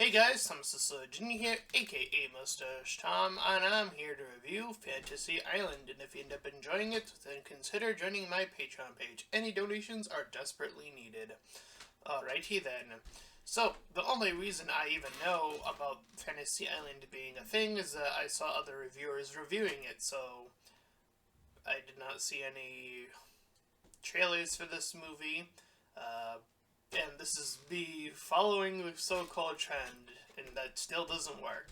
Hey guys, Thomas the Surgeon here, aka Mustached Tom, and I'm here to review Fantasy Island, and if you end up enjoying it, then consider joining my Patreon page. Any donations are desperately needed. Alrighty then. So, the only reason I even know about Fantasy Island being a thing is that I saw other reviewers reviewing it, so I did not see any trailers for this movie. And this is me following the so-called trend, and that still doesn't work.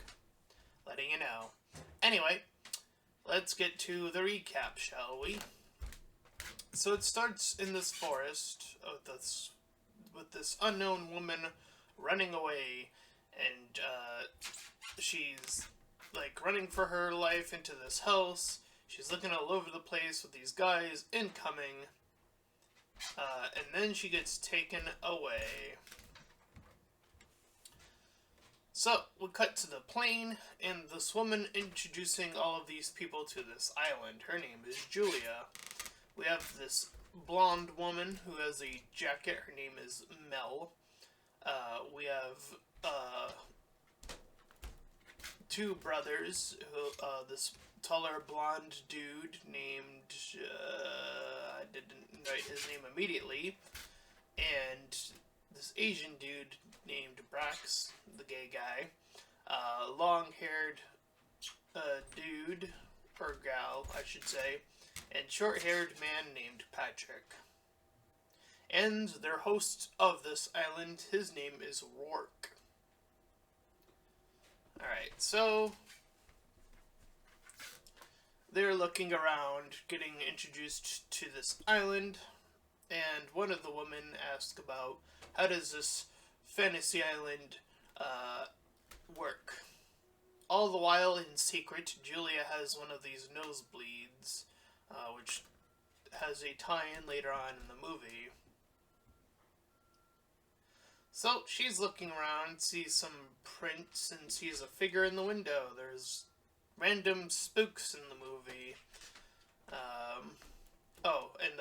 Letting you know. Anyway, let's get to the recap, shall we? So it starts in this forest with this unknown woman running away, and she's like running for her life into this house. She's looking all over the place with these guys incoming. And then she gets taken away. So, we cut to the plane, and this woman introducing all of these people to this island. Her name is Julia. We have this blonde woman who has a jacket. Her name is Mel. We have two brothers. This taller blonde dude named I didn't write his name immediately, and this Asian dude named Brax, the gay guy, long-haired dude or gal, I should say, and short-haired man named Patrick. And their host of this island, his name is Rourke. Alright, so they're looking around, getting introduced to this island, and one of the women asks about how does this fantasy island work. All the while, in secret, Julia has one of these nosebleeds, which has a tie-in later on in the movie. So, she's looking around, sees some prints, and sees a figure in the window. There's random spooks in the movie. And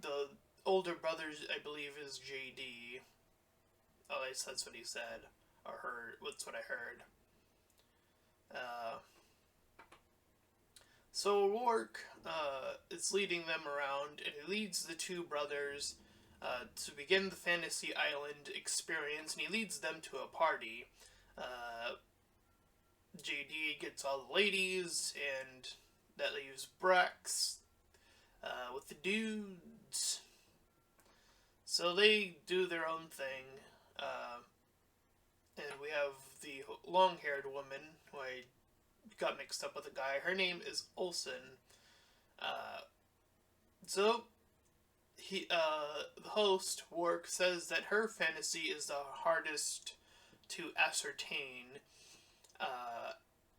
the older brother, I believe, is JD. At least that's what he said. Or heard. That's what I heard. So Rourke is leading them around, and he leads the two brothers to begin the Fantasy Island experience, and he leads them to a party. JD gets all the ladies, and that leaves Brax with the dudes. So they do their own thing, and we have the long-haired woman, who I got mixed up with a guy. Her name is Olsen. So the host, Rourke, says that her fantasy is the hardest to ascertain.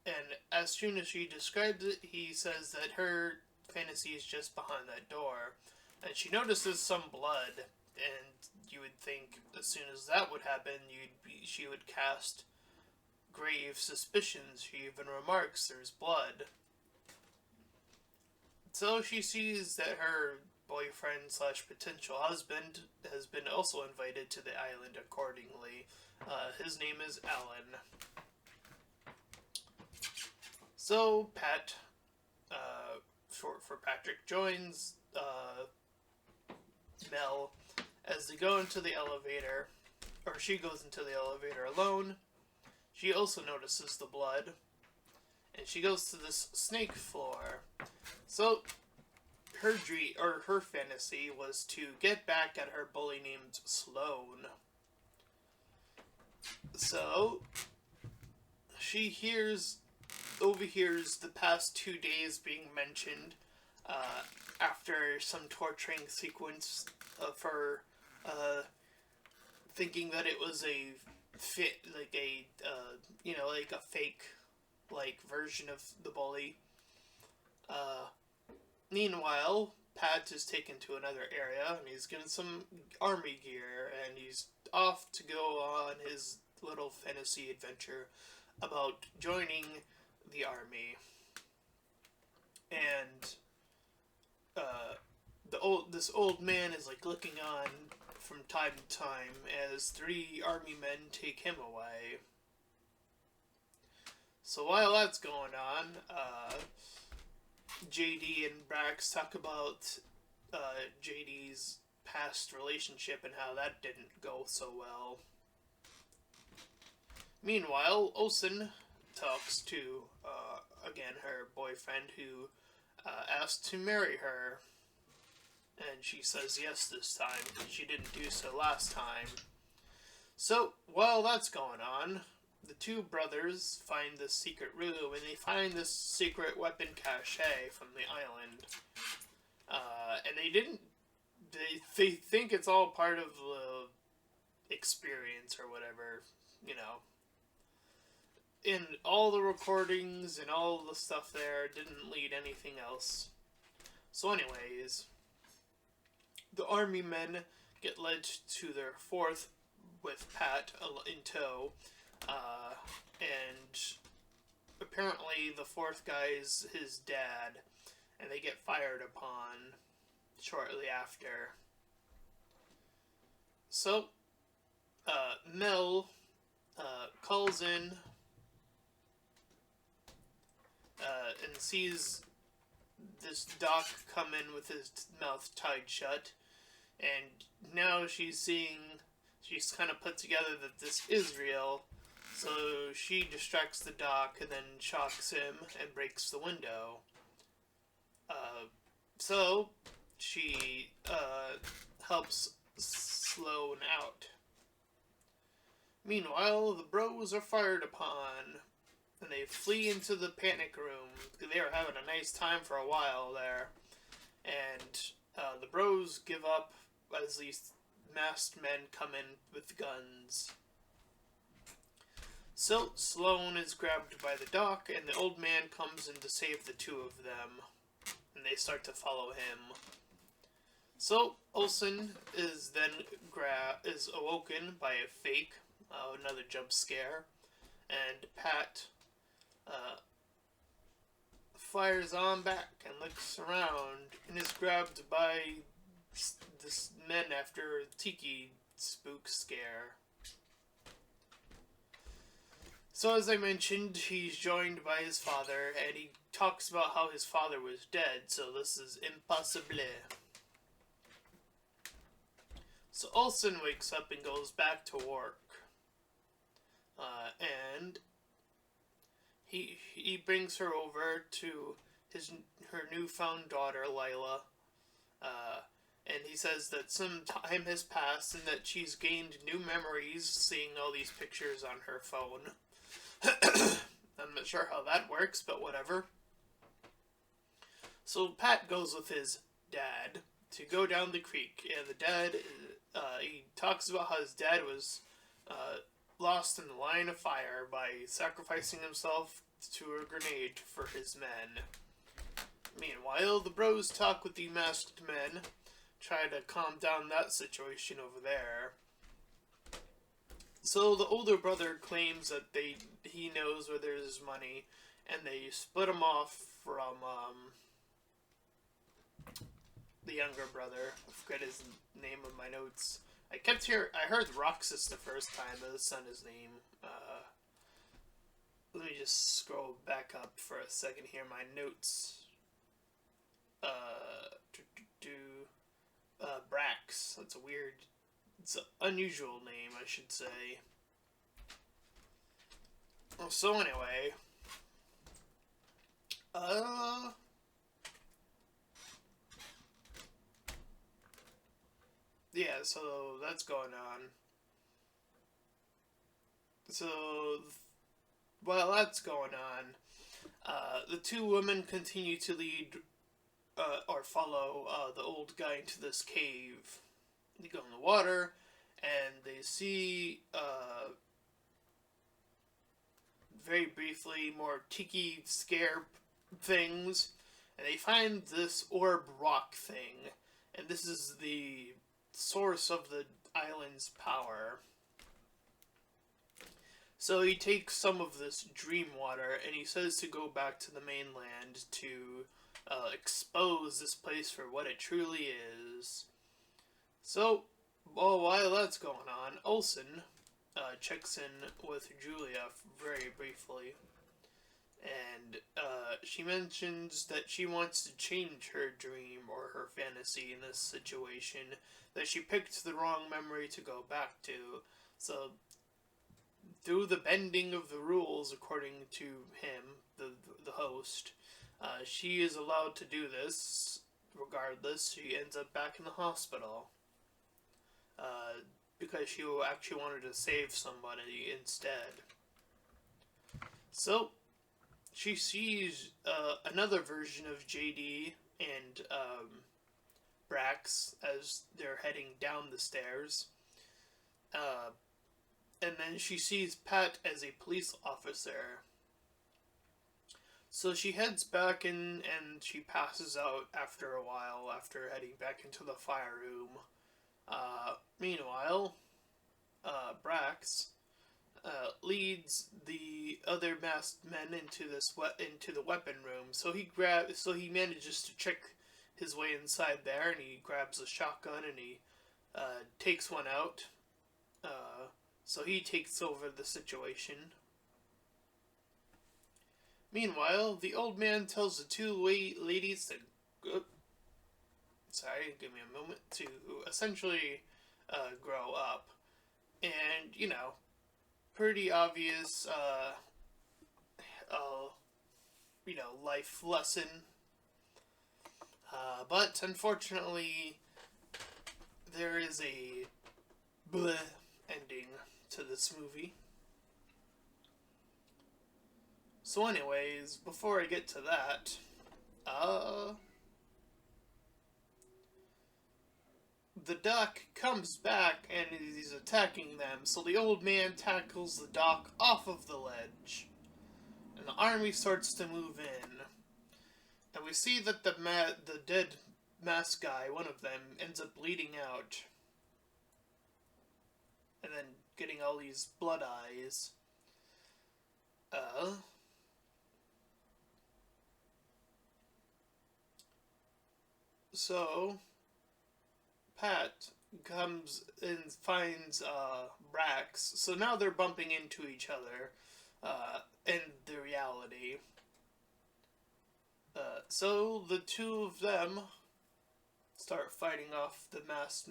And as soon as she describes it, he says that her fantasy is just behind that door. And she notices some blood, and you would think as soon as that would happen, she would cast grave suspicions. She even remarks there's blood. So she sees that her boyfriend slash potential husband has been also invited to the island accordingly. His name is Alan. So Pat, short for Patrick, joins Mel as they go into the elevator, or she goes into the elevator alone. She also notices the blood, and she goes to this snake floor. So her dream, or her fantasy, was to get back at her bully named Sloane. So she overhears the past 2 days being mentioned after some torturing sequence of her thinking that it was a fake version of the bully. Meanwhile, Pat is taken to another area, and he's getting some army gear, and he's off to go on his little fantasy adventure about joining the army. And this old man is looking on from time to time as 3 army men take him away. So while that's going on, JD and Brax talk about JD's past relationship and how that didn't go so well. Meanwhile, Olsen talks to, again, her boyfriend who asked to marry her. And she says yes this time, because she didn't do so last time. So, while that's going on, the two brothers find this secret room, and they find this secret weapon cache from the island. And they think it's all part of the experience or whatever, you know. In all the recordings and all the stuff there didn't lead anything else. So anyways, the army men get led to their fort with Pat in tow, and apparently the fourth guy's his dad, and they get fired upon shortly after. So, Mel calls in and sees this Doc come in with his mouth tied shut, and now she's kind of put together that this is real, so she distracts the Doc and then shocks him and breaks the window. So she helps Sloan out. Meanwhile, the bros are fired upon, and they flee into the panic room. They were having a nice time for a while there, and the bros give up as these masked men come in with guns. So Sloan is grabbed by the Doc, and the old man comes in to save the two of them, and they start to follow him. So Olsen is then is awoken by a fake, another jump scare, and Pat fires on back and looks around and is grabbed by this men after a tiki spook scare. So as I mentioned, he's joined by his father, and he talks about how his father was dead, so this is impossible. So Olsen wakes up and goes back to work. And he brings her over to her newfound daughter, Lila. And he says that some time has passed and that she's gained new memories seeing all these pictures on her phone. I'm not sure how that works, but whatever. So Pat goes with his dad to go down the creek, and the dad, he talks about how his dad was lost in the line of fire by sacrificing himself to a grenade for his men. Meanwhile, the bros talk with the masked men, try to calm down that situation over there. So the older brother claims that he knows where there's money, and they split him off from the younger brother. I forget his name in my notes. I heard Roxas the first time, but it's not his name. Let me just scroll back up for a second here. My notes. Brax. That's a weird. It's an unusual name, I should say. So anyway. Yeah, so that's going on. So, while that's going on, the two women continue to lead or follow the old guy into this cave. They go in the water, and they see, very briefly, more tiki scare things, and they find this orb rock thing, and this is the source of the island's power. So he takes some of this dream water, and he says to go back to the mainland to expose this place for what it truly is. So, while that's going on, Olsen checks in with Julia very briefly. And she mentions that she wants to change her dream or her fantasy in this situation, that she picked the wrong memory to go back to. So, through the bending of the rules, according to him, the host, she is allowed to do this. Regardless, she ends up back in the hospital uh, because she actually wanted to save somebody instead. So she sees another version of JD and Brax as they're heading down the stairs. Uh, and then she sees Pat as a police officer. So she heads back in and she passes out after a while after heading back into the fire room. Meanwhile, Brax leads the other masked men into the weapon room. So he manages to trick his way inside there, and he grabs a shotgun and he takes one out. So he takes over the situation. Meanwhile, the old man tells the two ladies to give me a moment to essentially grow up, and pretty obvious life lesson. But unfortunately, there is a bleh ending to this movie. So anyways, before I get to that, the doc comes back and he's attacking them, so the old man tackles the doc off of the ledge, and the army starts to move in. And we see that the dead masked guy, one of them, ends up bleeding out, and then getting all these blood eyes. So Pat comes and finds Brax. So now they're bumping into each other in the reality. So the two of them start fighting off the masked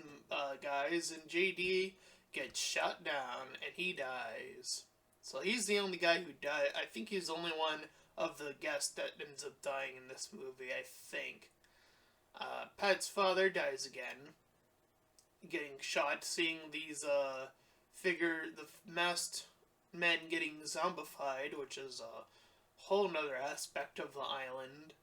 guys, and JD gets shot down and he dies. So he's the only guy who died. I think he's the only one of the guests that ends up dying in this movie, I think. Pat's father dies again, getting shot, seeing these the masked men getting zombified, which is a whole nother aspect of the island.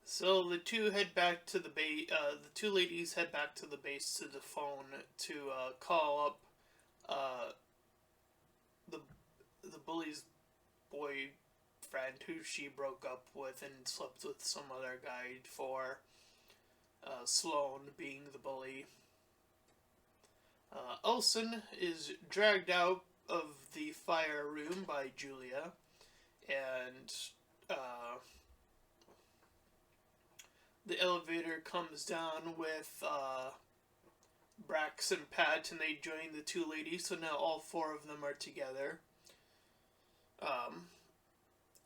So the two head back to the base. The two ladies head back to the base to the phone to call up the bully's boyfriend, who she broke up with and slept with some other guy for. Sloane being the bully. Olsen is dragged out of the fire room by Julia, and the elevator comes down with Brax and Pat, and they join the two ladies, so now all four of them are together.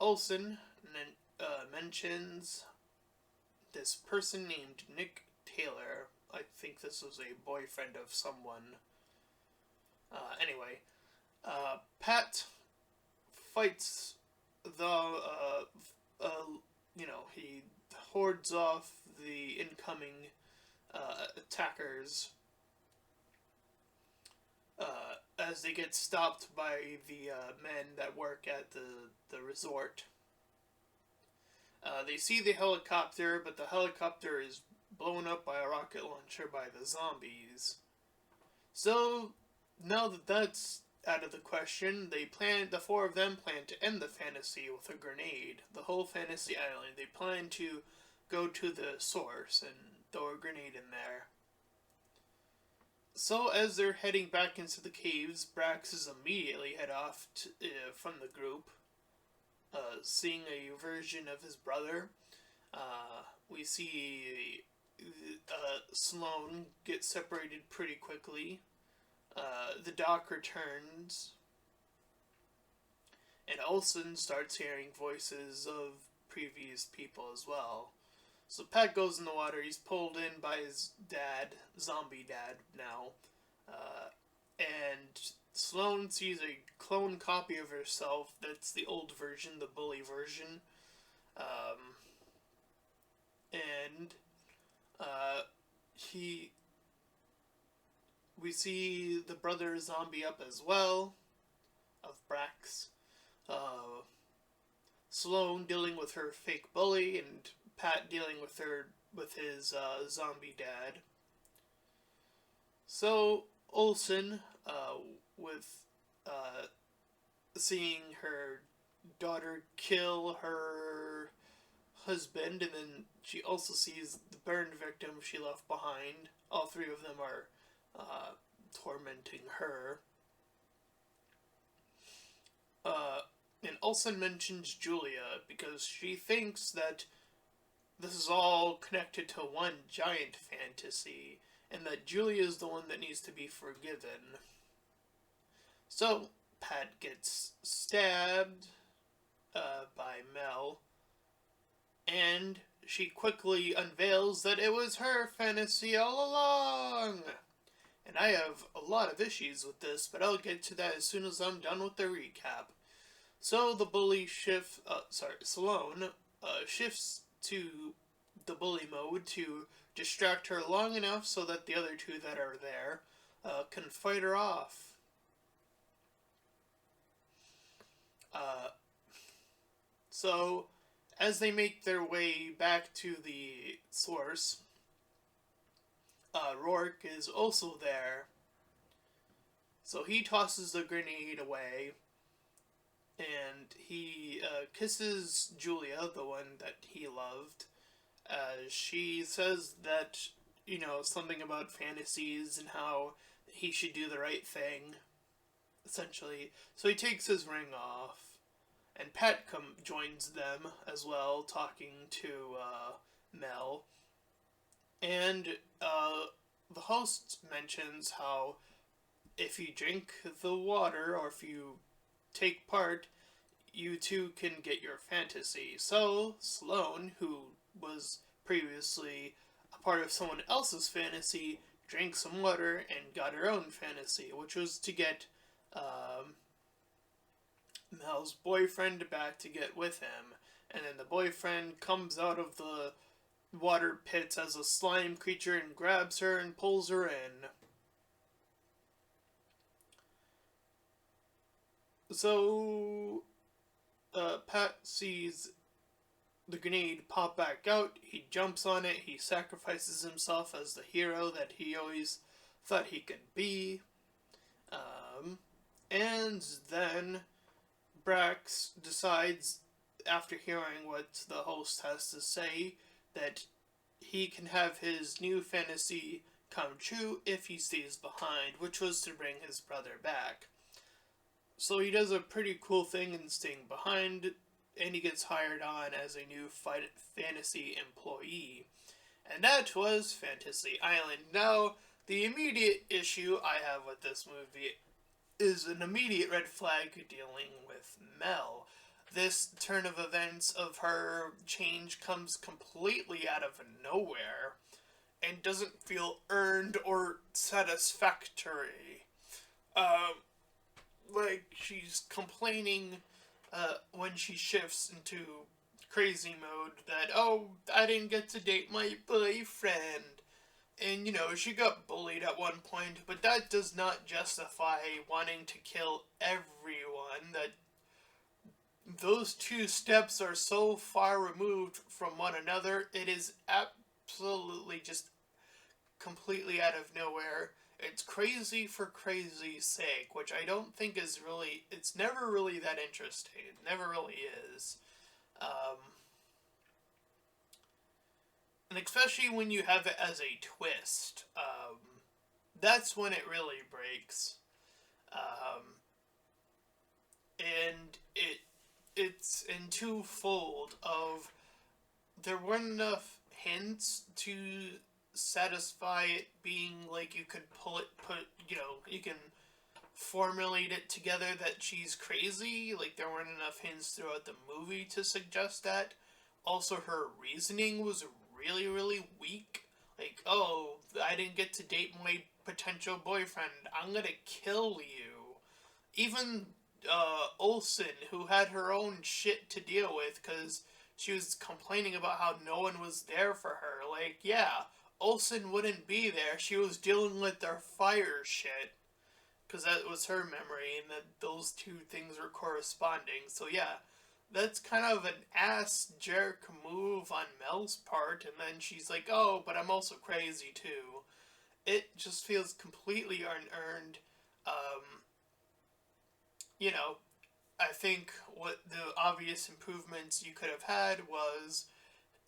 Olsen mentions this person named Nick Taylor. I think this was a boyfriend of someone. Anyway, Pat fights he hordes off the incoming attackers as they get stopped by the men that work at the resort. They see the helicopter, but the helicopter is blown up by a rocket launcher by the zombies. So, now that that's out of the question, the four of them plan to end the fantasy with a grenade. The whole fantasy island. They plan to go to the source and throw a grenade in there. So, as they're heading back into the caves, Brax is immediately head off from the group. Seeing a version of his brother. We see Sloane get separated pretty quickly. The doc returns. And Olsen starts hearing voices of previous people as well. So Pat goes in the water. He's pulled in by his dad, zombie dad now. And Sloane sees a clone copy of herself that's the old version, the bully version. Um, and he we see the brother zombie up as well of Brax. Uh, Sloane dealing with her fake bully, and Pat dealing with his zombie dad. So Olsen, with uh, seeing her daughter kill her husband, and then she also sees the burned victim she left behind. All three of them are tormenting her. Uh, and Olsen mentions Julia because she thinks that this is all connected to one giant fantasy, and that Julia is the one that needs to be forgiven. So Pat gets stabbed by Mel, and she quickly unveils that it was her fantasy all along. And I have a lot of issues with this, but I'll get to that as soon as I'm done with the recap. So the bully Sloane shifts to the bully mode to distract her long enough so that the other two that are there can fight her off. So as they make their way back to the source, Rourke is also there. So he tosses the grenade away, and he kisses Julia, the one that he loved. She says that, something about fantasies and how he should do the right thing, essentially. So he takes his ring off, and Pat joins them as well, talking to Mel. And the host mentions how if you drink the water, or if you take part, you too can get your fantasy. So Sloane, who was previously a part of someone else's fantasy, drank some water and got her own fantasy, which was to get Mel's boyfriend back to get with him. And then the boyfriend comes out of the water pits as a slime creature and grabs her and pulls her in. So Pat sees the grenade pop back out. He jumps on it. He sacrifices himself as the hero that he always thought he could be. And then Brax decides, after hearing what the host has to say, that he can have his new fantasy come true if he stays behind, which was to bring his brother back. So he does a pretty cool thing in staying behind, and he gets hired on as a new fantasy employee. And that was Fantasy Island. Now, the immediate issue I have with this movie is an immediate red flag dealing with Mel. This turn of events of her change comes completely out of nowhere and doesn't feel earned or satisfactory. Like, she's complaining when she shifts into crazy mode that, oh, I didn't get to date my boyfriend. And, she got bullied at one point, but that does not justify wanting to kill everyone. That those two steps are so far removed from one another, it is absolutely just completely out of nowhere. It's crazy for crazy's sake, which I don't think is really, it's never really that interesting. It never really is. And especially when you have it as a twist, that's when it really breaks. And it's in twofold of, there weren't enough hints to satisfy it being like you could you can formulate it together that she's crazy. Like, there weren't enough hints throughout the movie to suggest that. Also, her reasoning was really, really weak. Like, oh, I didn't get to date my potential boyfriend. I'm gonna kill you. Even Olsen, who had her own shit to deal with because she was complaining about how no one was there for her. Like, yeah, Olsen wouldn't be there. She was dealing with their fire shit because that was her memory, and that those two things were corresponding. So yeah, that's kind of an ass jerk move on Mel's part, and then she's like, "Oh, but I'm also crazy too." It just feels completely unearned. Um, you know, I think what the obvious improvements you could have had was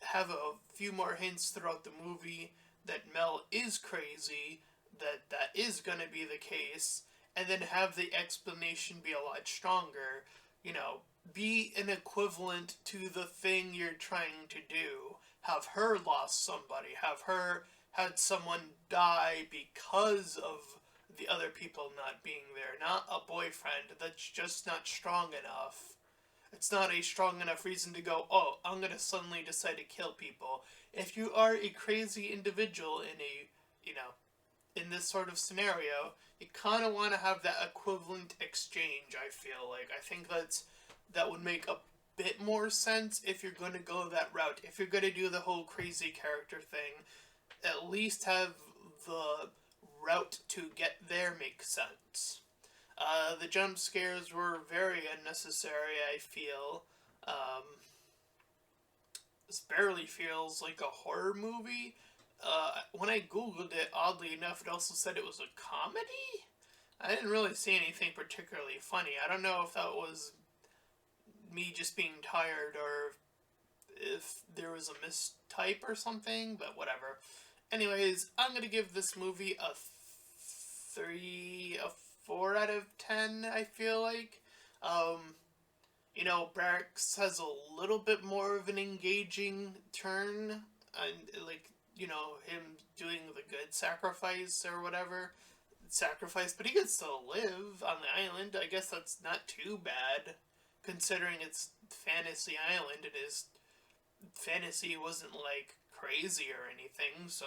have a few more hints throughout the movie that Mel is crazy, that is going to be the case, and then have the explanation be a lot stronger. You know, be an equivalent to the thing you're trying to do. Have her lost somebody. Have her had someone die because of the other people not being there. Not a boyfriend that's just not strong enough. It's not a strong enough reason to go, oh, I'm gonna suddenly decide to kill people. If you are a crazy individual in a, you know, in this sort of scenario, you kind of want to have that equivalent exchange, I feel like. I think that would make a bit more sense if you're going to go that route. If you're going to do the whole crazy character thing, at least have the route to get there make sense. The jump scares were very unnecessary, I feel. This barely feels like a horror movie. When I googled it, oddly enough, it also said it was a comedy? I didn't really see anything particularly funny. I don't know if that was me just being tired or if there was a mistype or something, but whatever. Anyways, I'm gonna give this movie a 4 out of 10, I feel like. You know, Barracks has a little bit more of an engaging turn, and like, you know, him doing the good sacrifice or whatever. Sacrifice, but he could still live on the island. I guess that's not too bad, considering it's Fantasy Island and his fantasy wasn't like crazy or anything, so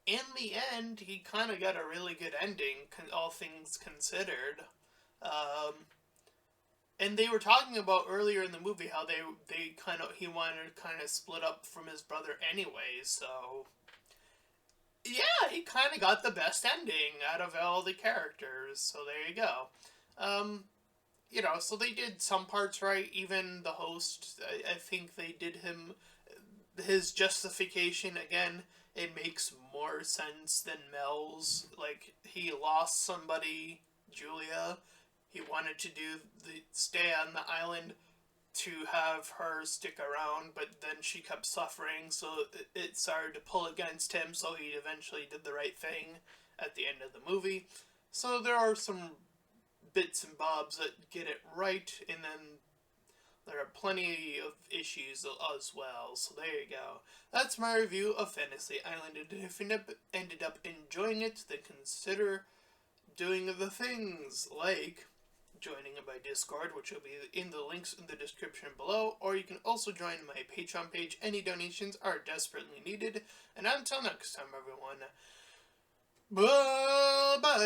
in the end, he kind of got a really good ending, all things considered. Um, and they were talking about earlier in the movie how they kind of he wanted to kind of split up from his brother anyway. So yeah, he kind of got the best ending out of all the characters. So there you go. You know, so they did some parts right. Even the host, I think they did his justification again. It makes more sense than Mel's. Like, he lost somebody, Julia. He wanted to stay on the island to have her stick around, but then she kept suffering, so it started to pull against him, so he eventually did the right thing at the end of the movie. So there are some bits and bobs that get it right, and then there are plenty of issues as well, so there you go. That's my review of Fantasy Island, and if you ended up enjoying it, then consider doing the things like joining my Discord, which will be in the links in the description below, or you can also join my Patreon page. Any donations are desperately needed, and until next time, everyone, bye-bye!